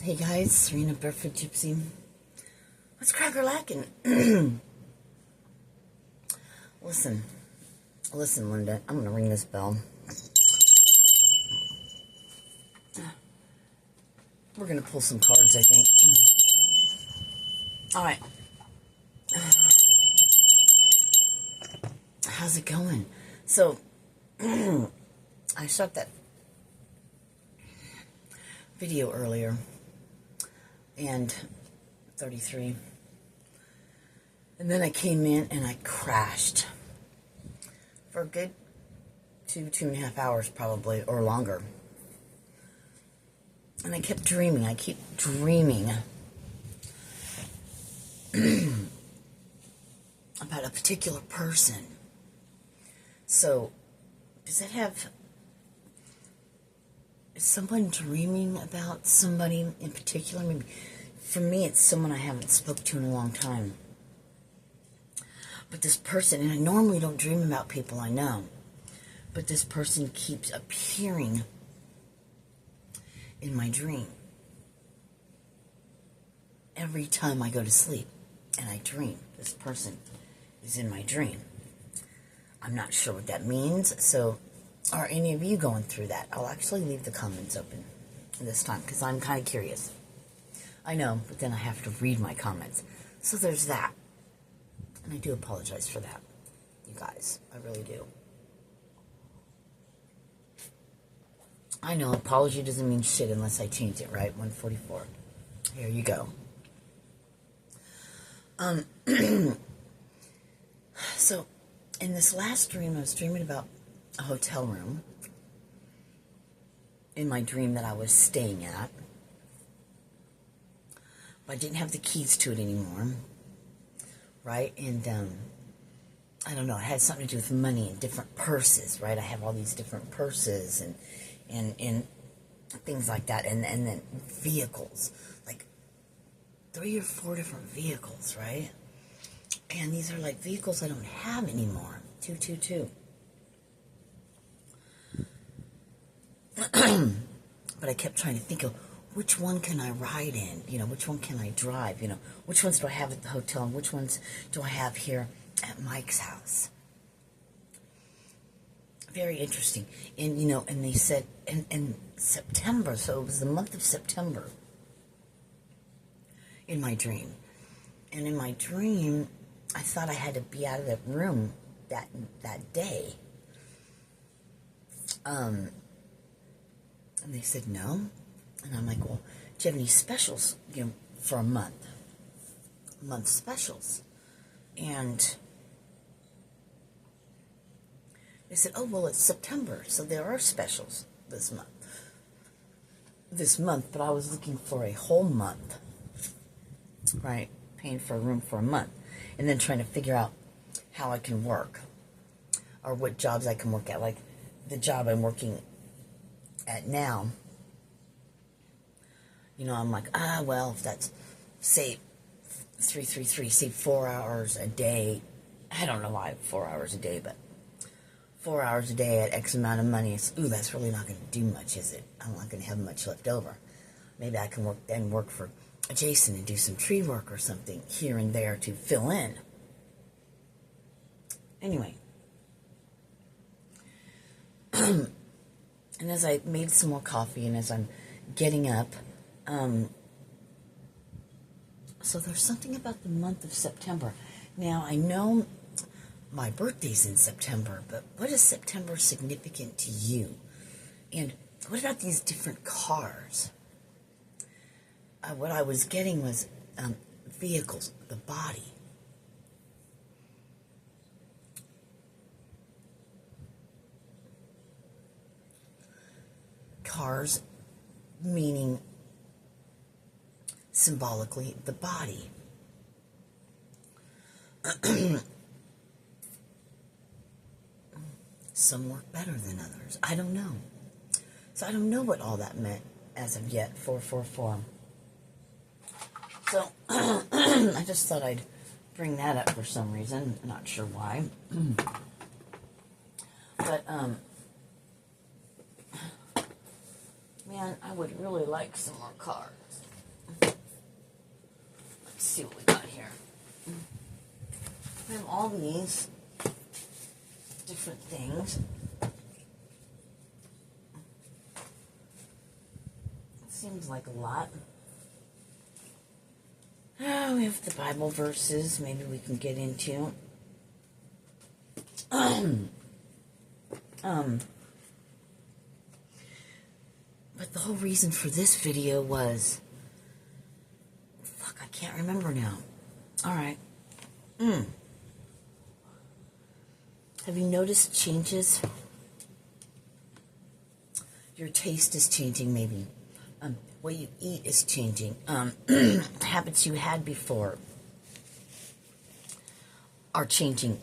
Hey guys, Sirena, Barefoot, Gypsy. What's cracker lacking? Listen, Linda. I'm gonna ring this bell. We're gonna pull some cards, I think. All right. How's it going? So, I shot that video earlier, and 33. And then I came in and I crashed for a good 2.5 hours probably, or longer. And I kept dreaming. I keep dreaming about a particular person. So, does that have... Is someone dreaming about somebody in particular? Maybe for me, it's someone I haven't spoke to in a long time. But this person, and I normally don't dream about people I know, but this person keeps appearing in my dream. Every time I go to sleep and I dream, this person is in my dream. I'm not sure what that means, so are any of you going through that? I'll actually leave the comments open this time because I'm kind of curious. I know, but then I have to read my comments. So there's that. And I do apologize for that, you guys. I really do. I know, apology doesn't mean shit unless I change it, right? 144. Here you go. So, in this last dream, I was dreaming about a hotel room in my dream that I was staying at. But I didn't have the keys to it anymore, right? And I don't know, it had something to do with money and different purses, right? I have all these different purses and things like that, and then vehicles, like 3 or 4 different vehicles, right? And these are like vehicles I don't have anymore. 222. But I kept trying to think of which one can I ride in? You know, which one can I drive? You know, which ones do I have at the hotel and which ones do I have here at Mike's house? Very interesting. And, you know, and they said in September, so it was the month of September in my dream. And in my dream, I thought I had to be out of that room that day. And they said no. And I'm like, well, do you have any specials, you know, for a month? Month specials. And they said, oh, well, it's September, so there are specials this month. But I was looking for a whole month, right? Paying for a room for a month. And then trying to figure out how I can work or what jobs I can work at. Like the job I'm working at now, you know, I'm like, well, if that's, say, 333, say 4 hours a day. I don't know why 4 hours a day, but 4 hours a day at X amount of money. That's really not going to do much, is it? I'm not going to have much left over. Maybe I can work for Jason and do some tree work or something here and there to fill in. Anyway. And as I made some more coffee and as I'm getting up, so there's something about the month of September. Now, I know my birthday's in September, but what is September significant to you? And what about these different cars? What I was getting was vehicles, the body. Cars, meaning symbolically the body. Some work better than others. I don't know. So I don't know what all that meant as of yet. 444. So I just thought I'd bring that up for some reason. Not sure why. But man, I would really like some more cards. Let's see what we got here. We have all these different things. It seems like a lot. Oh, we have the Bible verses. Maybe we can get into. But the whole reason for this video was, fuck, I can't remember now. All right. Have you noticed changes? Your taste is changing, maybe. What you eat is changing. Habits you had before are changing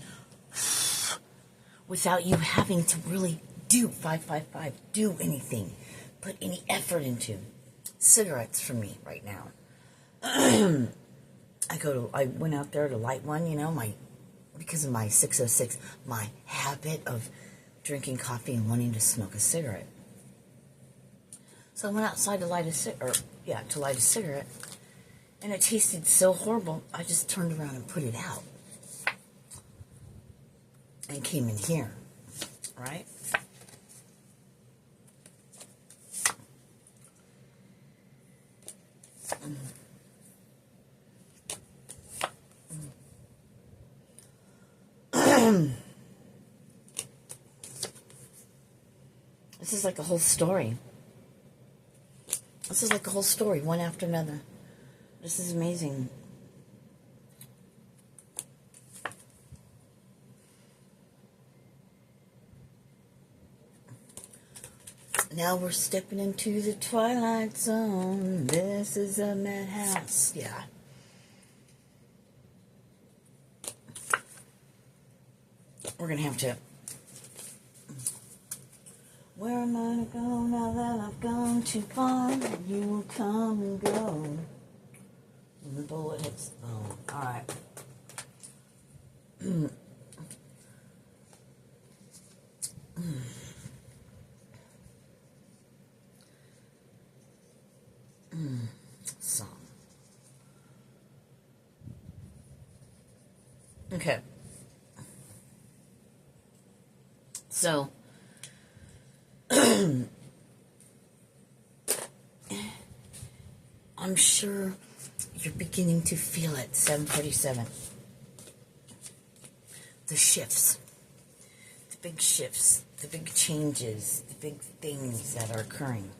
without you having to really do 555, do anything, put any effort into. Cigarettes for me right now. I went out there to light one, you know, because of my 606, my habit of drinking coffee and wanting to smoke a cigarette. So I went outside to light a cigarette, and it tasted so horrible, I just turned around and put it out. And came in here, right? This is like a whole story. This is like a whole story, one after another. This is amazing. Now we're stepping into the twilight zone. This is a madhouse. Yeah. We're going to have to... Where am I to go now that I've gone too far? You will come and go. When the bullet hits the bone. Alright. Song. Okay. So, I'm sure you're beginning to feel it. 747. The shifts. The big shifts. The big changes. The big things that are occurring.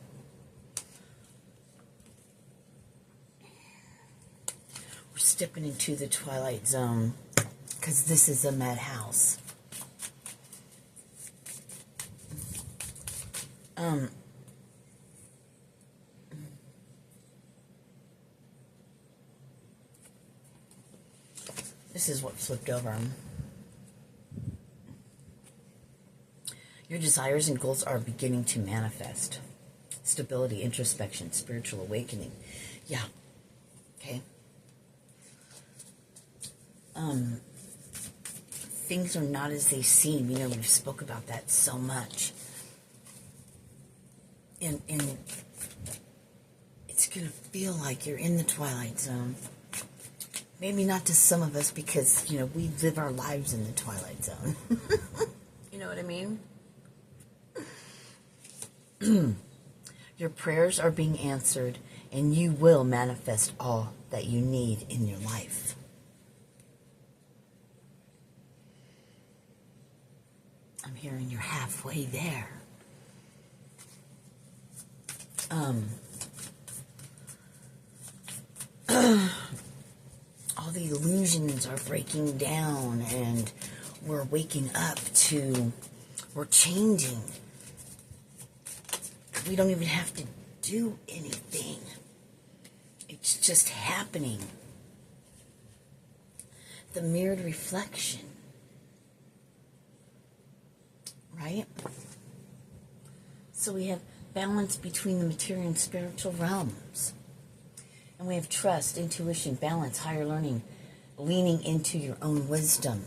We're stepping into the twilight zone because this is a madhouse. This is what flipped over. Your desires and goals are beginning to manifest. Stability, introspection, spiritual awakening. Yeah. Okay. Things are not as they seem. You know, we've spoke about that so much. And it's going to feel like you're in the twilight zone. Maybe not to some of us because, you know, we live our lives in the twilight zone. You know what I mean? Your prayers are being answered, and you will manifest all that you need in your life. I'm hearing you're halfway there. All the illusions are breaking down, and we're waking up to, we're changing. We don't even have to do anything. It's just happening. The mirrored reflection. Right? So we have balance between the material and spiritual realms. And we have trust, intuition, balance, higher learning, leaning into your own wisdom.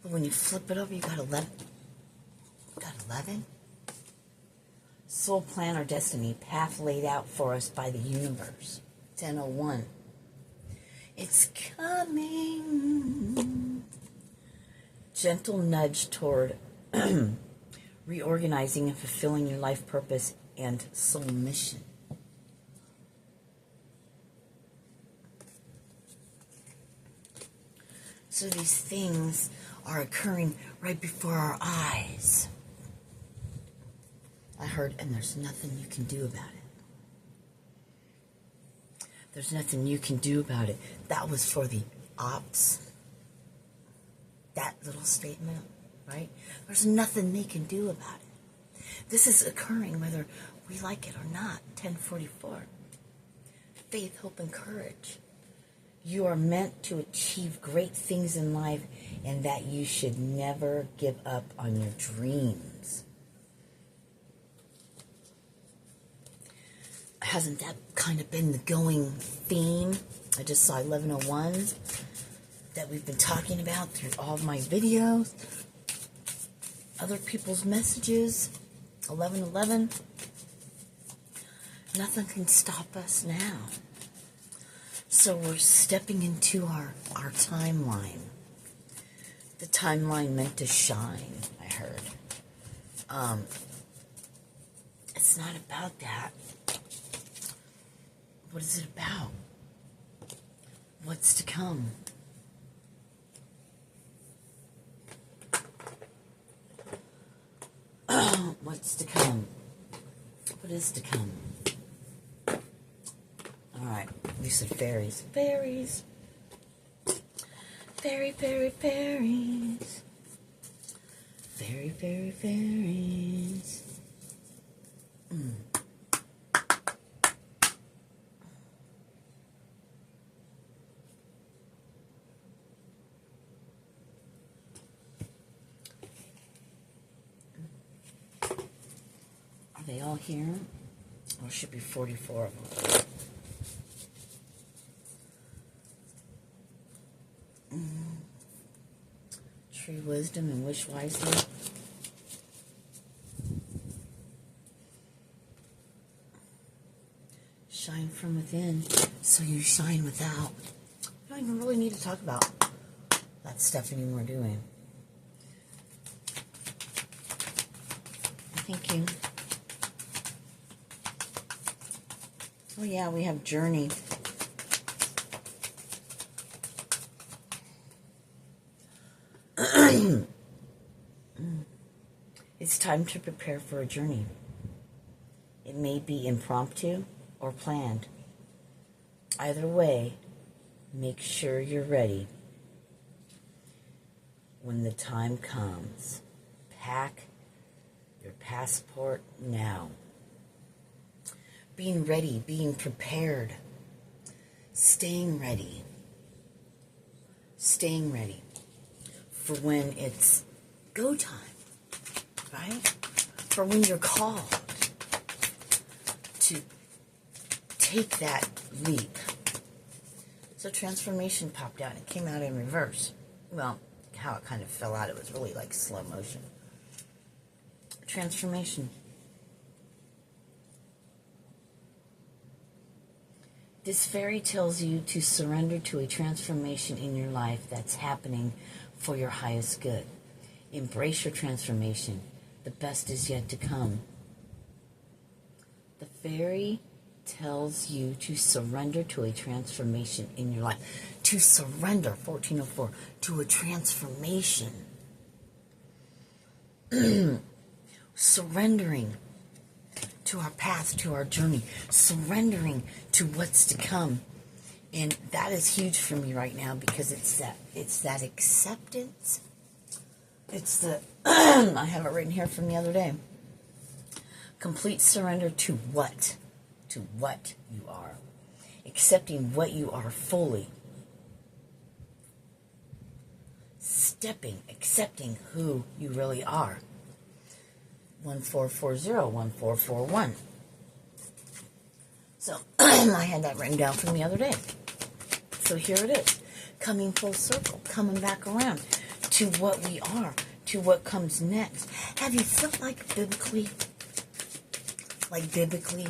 But when you flip it over, you got 11. You got 11? soul plan or destiny, path laid out for us by the universe. 10:01. It's coming. Gentle nudge toward reorganizing and fulfilling your life purpose and soul mission. So these things are occurring right before our eyes. I heard, and there's nothing you can do about it. There's nothing you can do about it. That was for the ops. That little statement, right? There's nothing they can do about it. This is occurring whether we like it or not. 10:44. Faith, hope, and courage. You are meant to achieve great things in life, and that you should never give up on your dreams. Hasn't that kind of been the going theme? I just saw 11:01 that we've been talking about through all of my videos, other people's messages. 11:11. Nothing can stop us now. So we're stepping into our timeline. The timeline meant to shine, I heard. It's not about that. What is it about? What's to come? What's to come? What is to come? Alright, we said fairies. Fairies. Fairy, fairy, fairies. Fairy, fairy, fairies. Are they all here? Or should be 44 of them. Tree wisdom and wish wisely. Shine from within, so you shine without. I don't even really need to talk about that stuff anymore, do we? Thank you. Oh yeah, we have journey. It's time to prepare for a journey. It may be impromptu or planned. Either way, make sure you're ready. When the time comes, pack your passport now. Being ready, being prepared, staying ready for when it's go time, right? For when you're called to take that leap. So transformation popped out. It came out in reverse. Well, how it kind of fell out, it was really like slow motion. Transformation. This fairy tells you to surrender to a transformation in your life that's happening for your highest good. Embrace your transformation. The best is yet to come. The fairy tells you to surrender to a transformation in your life. To surrender, 1404, to a transformation. Surrendering to our path, to our journey, surrendering to what's to come. And that is huge for me right now because it's that acceptance. It's the I have it written here from the other day. Complete surrender to what? To what you are. Accepting what you are fully. Accepting who you really are. 1440, 1441. So, I had that written down from the other day. So here it is. Coming full circle. Coming back around to what we are. To what comes next. Have you felt like biblically Like biblically,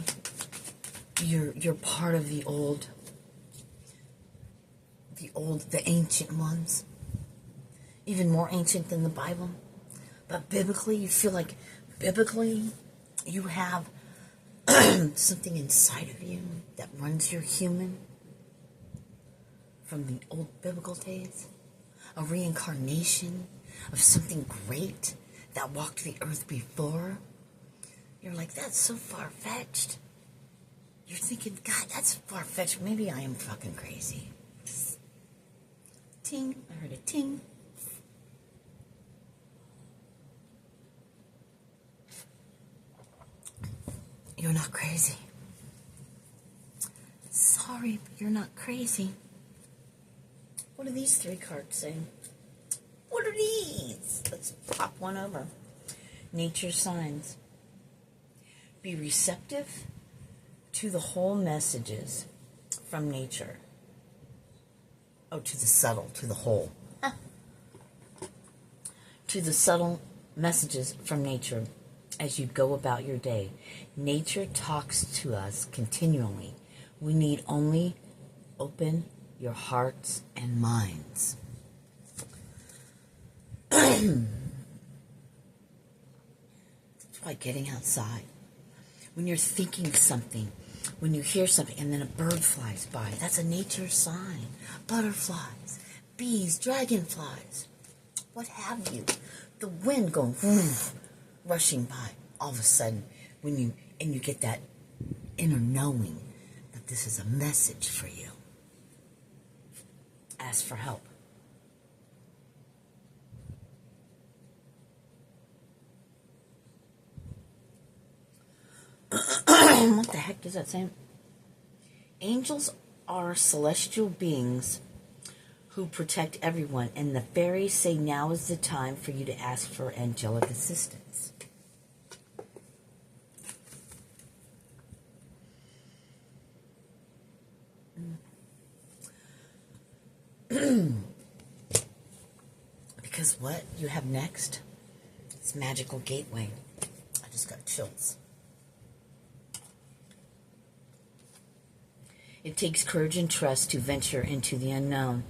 you're part of the ancient ones. Even more ancient than the Bible. But biblically, you feel like biblically you have something inside of you that runs your human from the old biblical days. A reincarnation of something great that walked the earth before. You're like, that's so far-fetched. You're thinking, God, that's far-fetched. Maybe I am fucking crazy. Ting. I heard a ting. You're not crazy. Sorry, but you're not crazy. What do these 3 cards say? What are these? Let's pop one over. Nature signs. Be receptive to the whole messages from nature. Oh, to the subtle, to the whole. To the subtle messages from nature as you go about your day. Nature talks to us continually. We need only open your hearts and minds. That's why getting outside, when you're thinking something, when you hear something and then a bird flies by, that's a nature sign. Butterflies, bees, dragonflies, what have you. The wind going whoosh, rushing by. All of a sudden, when you get that inner knowing that this is a message for you. Ask for help. What the heck does that say? Angels are celestial beings who protect everyone, and the fairies say now is the time for you to ask for angelic assistance. Because what you have next is magical gateway. I just got chills. It takes courage and trust to venture into the unknown,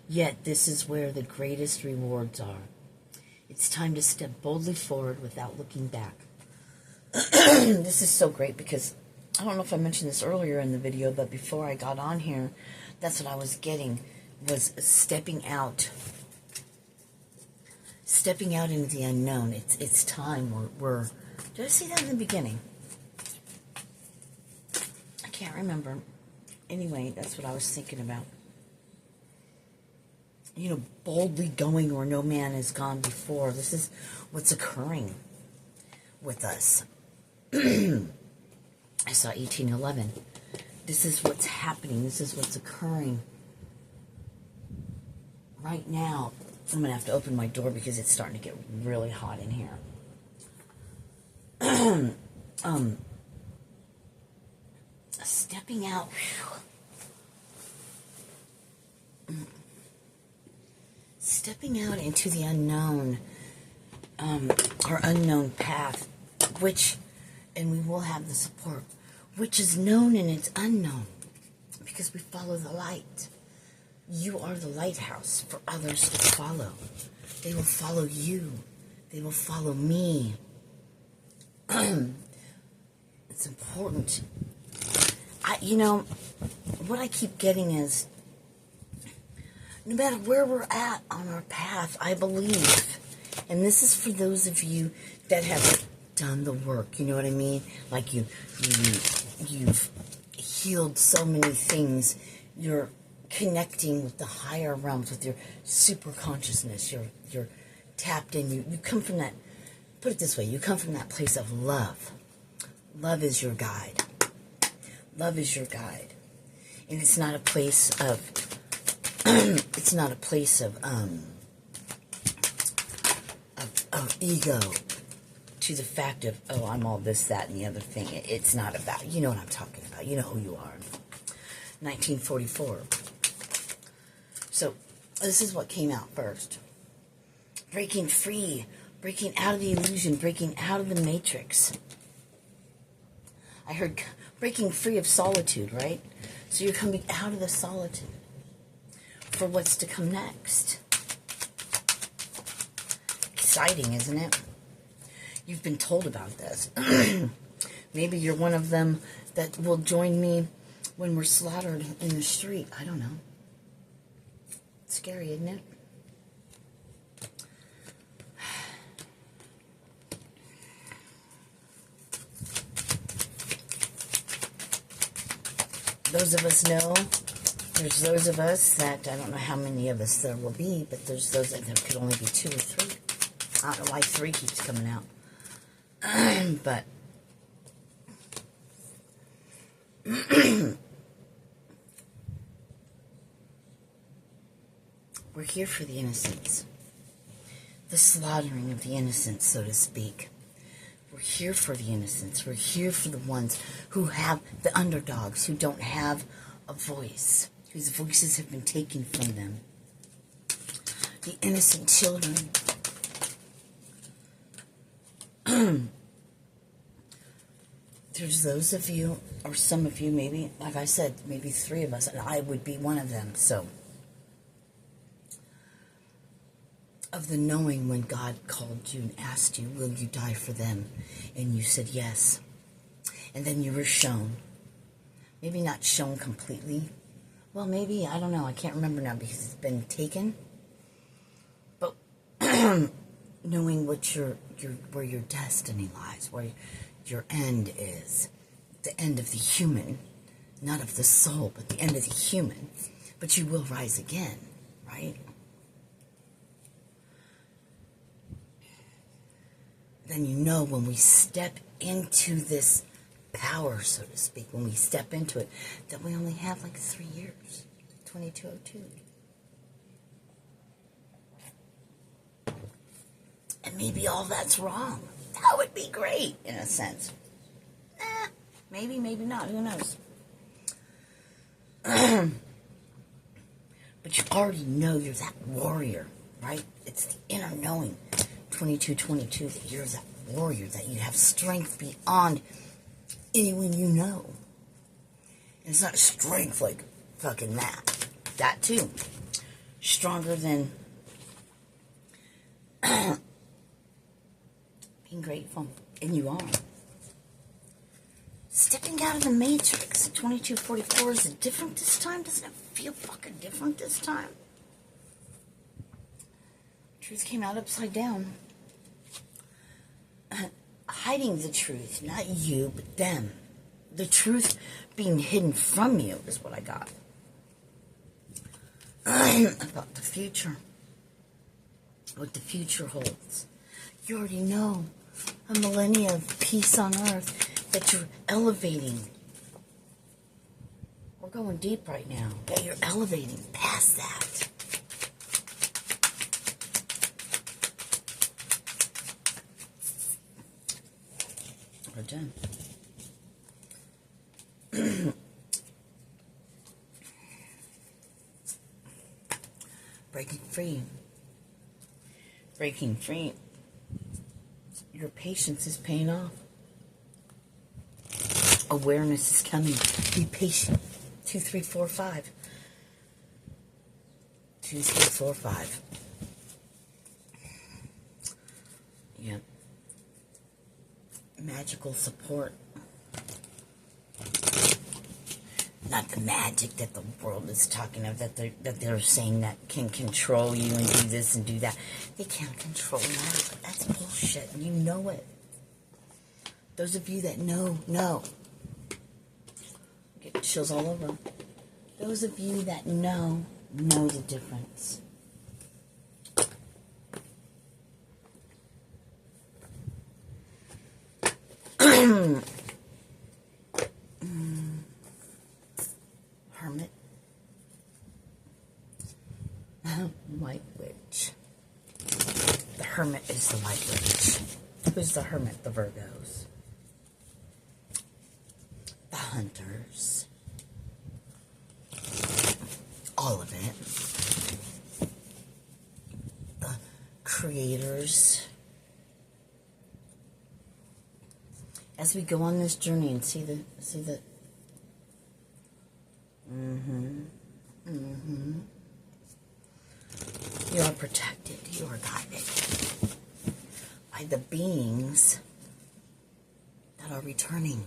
yet this is where the greatest rewards are. It's time to step boldly forward without looking back. This is so great because I don't know if I mentioned this earlier in the video, but before I got on here, that's what I was getting, was stepping out into the unknown. It's time. Did I see that in the beginning? I can't remember. Anyway, that's what I was thinking about. You know, boldly going where no man has gone before. This is what's occurring with us. I saw 1811. This is what's happening. This is what's occurring right now. I'm going to have to open my door because it's starting to get really hot in here. Stepping out. Stepping out into the unknown, our unknown path, and we will have the support, which is known and it's unknown, because we follow the light. You are the lighthouse for others to follow. They will follow you. They will follow me. It's important. What I keep getting is, no matter where we're at on our path, I believe, and this is for those of you that have done the work, you know what I mean? Like you've healed so many things. You're connecting with the higher realms, with your super consciousness. You're tapped in. You come from that, put it this way, you come from that place of love. Love is your guide. Love is your guide. And it's not a place of ego, to the fact of, oh, I'm all this, that, and the other thing. It's not about, you know what I'm talking about. You know who you are. 1944. So, this is what came out first. Breaking free, breaking out of the illusion, breaking out of the matrix. I heard breaking free of solitude, right? So you're coming out of the solitude for what's to come next. Exciting, isn't it? You've been told about this. Maybe you're one of them that will join me when we're slaughtered in the street. I don't know. It's scary, isn't it? Those of us know, there's those of us that, I don't know how many of us there will be, but there's those that there could only be 2 or 3. I don't know why 3 keeps coming out. But we're here for the innocents. The slaughtering of the innocents, so to speak. We're here for the innocents. We're here for the ones who have the underdogs, who don't have a voice, whose voices have been taken from them. The innocent children. There's those of you, or some of you maybe, like I said, maybe 3 of us, and I would be one of them, so. Of the knowing when God called you and asked you, will you die for them? And you said yes. And then you were shown. Maybe not shown completely. Well, maybe, I don't know, I can't remember now because it's been taken. But knowing what where your destiny lies, where your end is. The end of the human. Not of the soul, but the end of the human. But you will rise again, right? Then you know when we step into this power, so to speak, when we step into it, that we only have like 3 years. 2202. And maybe all that's wrong. That would be great, in a sense. Maybe, maybe not. Who knows? But you already know you're that warrior, right? It's the inner knowing. 2222, that you're that warrior, that you have strength beyond anyone you know. And it's not strength like fucking that. That too. Stronger than being grateful. And you are. Stepping out of the matrix. 2244, is it different this time? Doesn't it feel fucking different this time? Truth came out upside down. Hiding the truth, not you, but them. The truth being hidden from you is what I got. About the future. What the future holds. You already know a millennia of peace on earth, that you're elevating. We're going deep right now. Yeah, you're elevating past that. We're done. Breaking free. Breaking free. Your patience is paying off. Awareness is coming. Be patient. 2, 3, 4, 5. 2, 3, 4, 5. Yep. Magical support. Not the magic that the world is talking of, that they're saying that can control you and do this and do that. They can't control that, but that's bullshit, and you know it. Those of you that know. Get chills all over. Those of you that know the difference. Hermit. White witch. The hermit is the white witch. Who's the hermit? The Virgos. The hunters. All of it. The creators. as we go on this journey and see the you are protected, you are guided by the beings that are returning.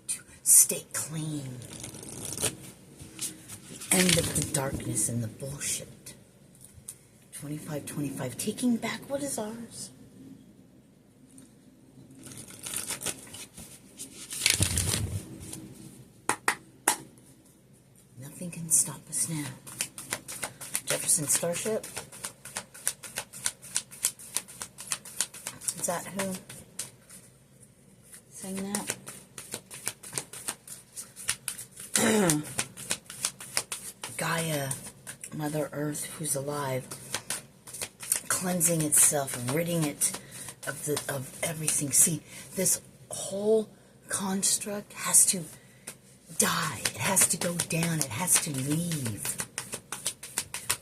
To stay clean. The end of the darkness and the bullshit. 25-25, taking back what is ours. Nothing can stop us now. Jefferson Starship. Is that who sang that? Gaia, Mother Earth, who's alive, cleansing itself, ridding it of everything. See, this whole construct has to die. It has to go down. It has to leave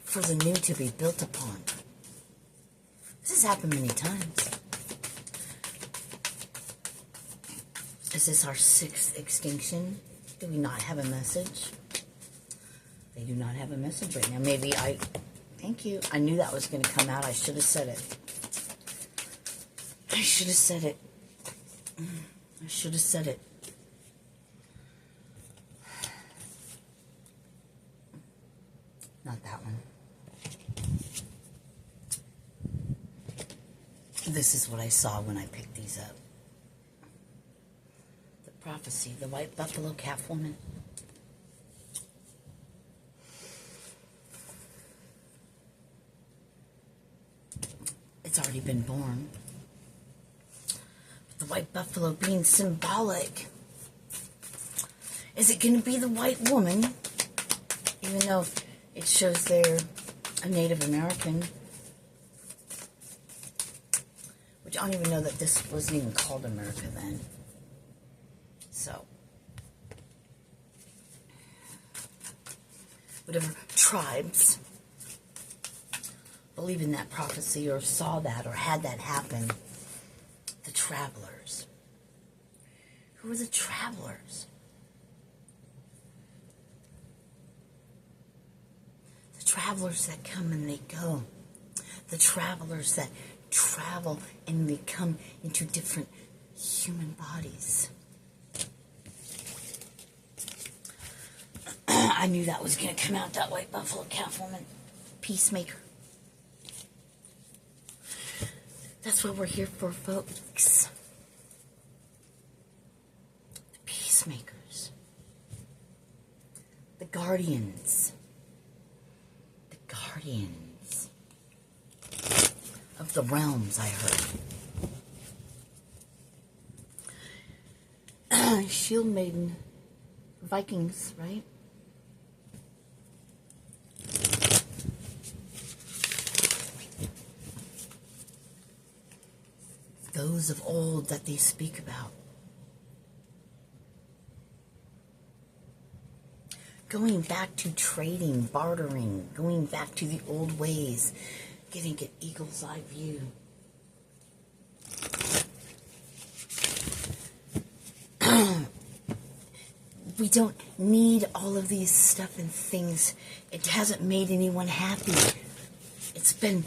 for the new to be built upon. This has happened many times. Is this our 6th extinction? Do we not have a message? They do not have a message right now. Maybe thank you. I knew that was going to come out. I should have said it. I should have said it. I should have said it. Not that one. This is what I saw when I picked these up. The prophecy, the white buffalo calf woman. It's already been born. The white buffalo being symbolic. Is it going to be the white woman? Even though it shows they're a Native American. Which I don't even know that this wasn't even called America then. So. Whatever tribes believe in that prophecy or saw that or had that happen. The travelers. Who are the travelers? The travelers that come and they go. The travelers that travel and they come into different human bodies. I knew that was going to come out, that white buffalo calf woman. Peacemaker. That's what we're here for, folks. The peacemakers. The guardians. The guardians of the realms, I heard. Shield Maiden. Vikings, right? Those of old that they speak about. Going back to trading, bartering, going back to the old ways, getting an eagle's eye view. We don't need all of these stuff and things. It hasn't made anyone happy. It's been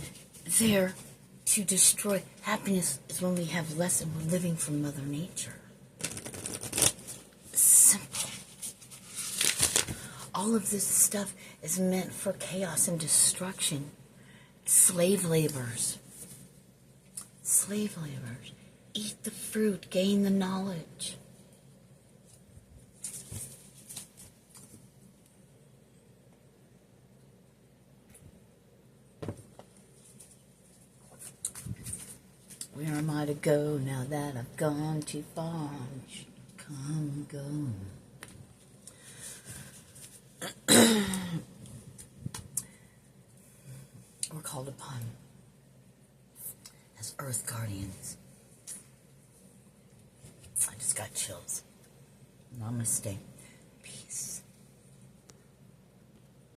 there to destroy. Happiness is when we have less and we're living from Mother Nature. Simple. All of this stuff is meant for chaos and destruction. Slave laborers. Slave laborers. Eat the fruit, gain the knowledge. Where am I to go now that I've gone too far? I should come and go. We're called upon as Earth Guardians. I just got chills. Namaste.